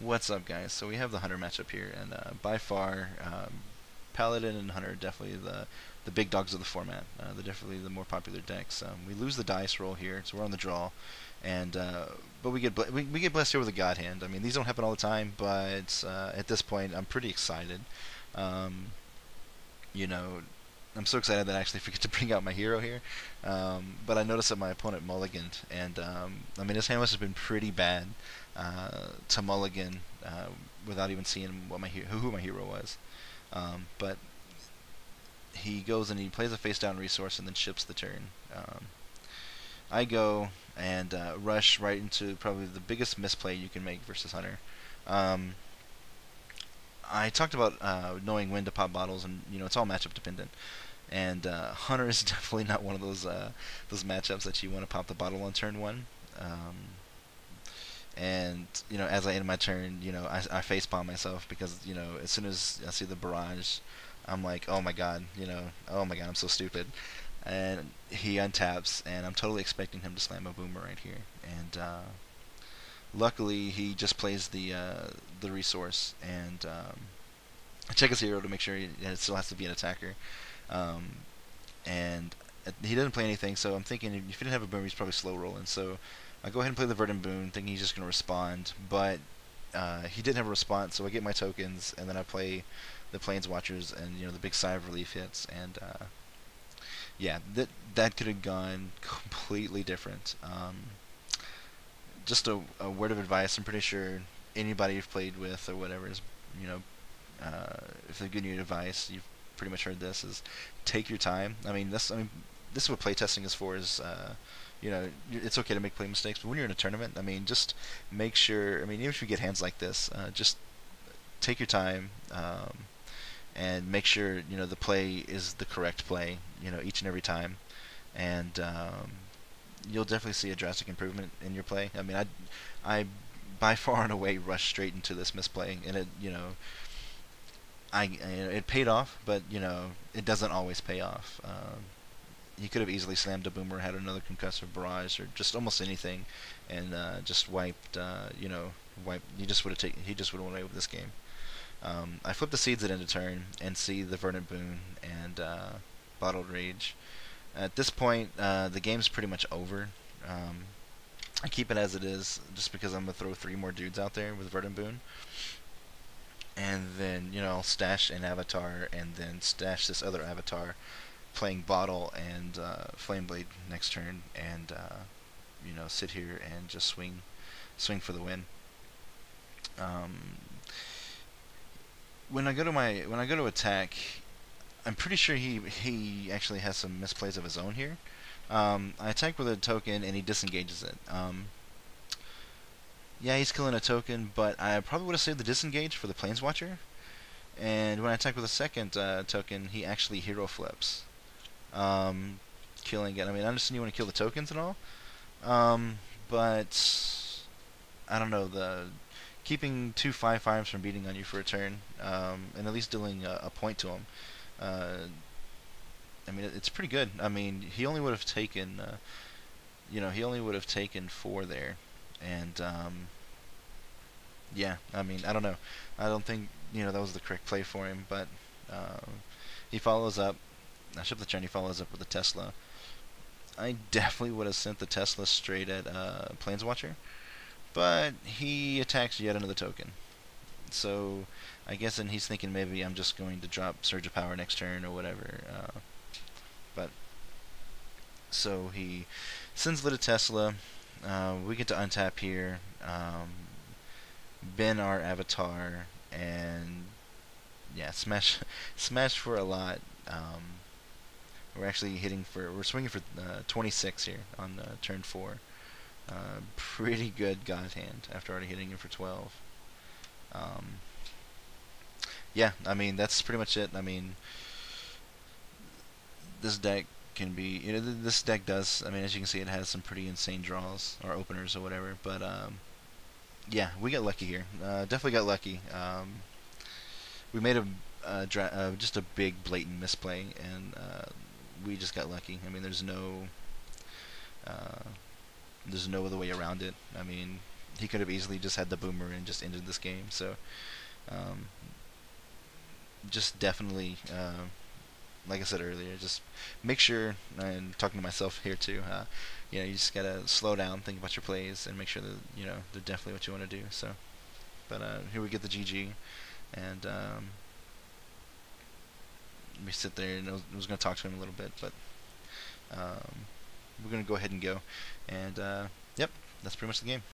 What's up, guys? So we have the Hunter matchup here, and by far, Paladin and Hunter are definitely the big dogs of the format. They're definitely the more popular decks. We lose the dice roll here, so we're on the draw, and but we get blessed here with a God Hand. I mean, these don't happen all the time, but at this point, I'm pretty excited. Um, you know, I'm so excited that I actually forget to bring out my hero here. But I noticed that my opponent mulliganed, and I mean, his hand must have been pretty bad to mulligan without even seeing what who my hero was. But he goes and he plays a face down resource and then ships the turn. I go and rush right into probably the biggest misplay you can make versus Hunter. Um, I talked about knowing when to pop bottles, and it's all matchup dependent. And Hunter is definitely not one of those matchups that you want to pop the bottle on turn one. And as I end my turn, I face palm myself because as soon as I see the barrage, I'm like, oh my god, oh my god, I'm so stupid. And he untaps, and I'm totally expecting him to slam a boomer right here. And luckily, he just plays the resource, and I check his hero to make sure it still has to be an attacker. Um, and he doesn't play anything, so I'm thinking if he didn't have a boomer, he's probably slow rolling. So I go ahead and play the Verdant Boon, thinking he's just going to respond, but he didn't have a response, so I get my tokens, and then I play the Planeswatchers, and the big sigh of relief hits, and yeah, that could have gone completely different. Just a word of advice: I'm pretty sure anybody you've played with or whatever is, you know, if they're giving you advice, you've pretty much heard this: is take your time. This is what playtesting is for. It's okay to make play mistakes, but when you're in a tournament, just make sure. Even if you get hands like this, just take your time, and make sure the play is the correct play. Each and every time, and you'll definitely see a drastic improvement in your play. I by far and away rushed straight into this misplay, and it paid off, but it doesn't always pay off. He could have easily slammed a boomer, had another concussive barrage, or just almost anything, and just wiped. Wiped. He just would have won away with this game. I flip the seeds at end of turn and see the Verdant Boon and Bottled Rage. At this point, the game's pretty much over. I keep it as it is just because I'm gonna throw 3 more dudes out there with Verdant Boon, and then I'll stash an avatar and then stash this other avatar, playing Bottle and Flameblade next turn, and sit here and just swing for the win. Um, when I go to attack, I'm pretty sure he actually has some misplays of his own here. I attack with a token and he disengages it. Yeah, he's killing a token, but I probably would have saved the disengage for the Planeswatcher. And when I attack with a second token, he actually hero flips, killing it. I understand you want to kill the tokens and all, but I don't know, the keeping 2/5/5s from beating on you for a turn, and at least dealing a point to him. Uh, it's pretty good. He only would have taken, he only would have taken 4 there, and yeah. I don't know. I don't think that was the correct play for him, but he follows up. I ship the turn. He follows up with a Tesla. I definitely would have sent the Tesla straight at Planeswatcher, but he attacks yet another token. So I guess then he's thinking maybe I'm just going to drop Surge of Power next turn or whatever. But so he sends Lit a Tesla. We get to untap here, bin our avatar, and yeah, smash smash for a lot. We're swinging for 26 here on turn 4. Pretty good God Hand after already hitting him for 12. Um, yeah, that's pretty much it. This deck can be, this deck does. As you can see, it has some pretty insane draws or openers or whatever. But yeah, we got lucky here. Definitely got lucky. We made just a big blatant misplay, and we just got lucky. There's no other way around it. he could have easily just had the boomer and just ended this game. So um, just definitely, like I said earlier, just make sure, and talking to myself here too, you just gotta slow down, think about your plays, and make sure that they're definitely what you want to do. So, but here we get the GG, and we sit there, and I was gonna talk to him a little bit, but we're gonna go ahead and go, and yep, that's pretty much the game.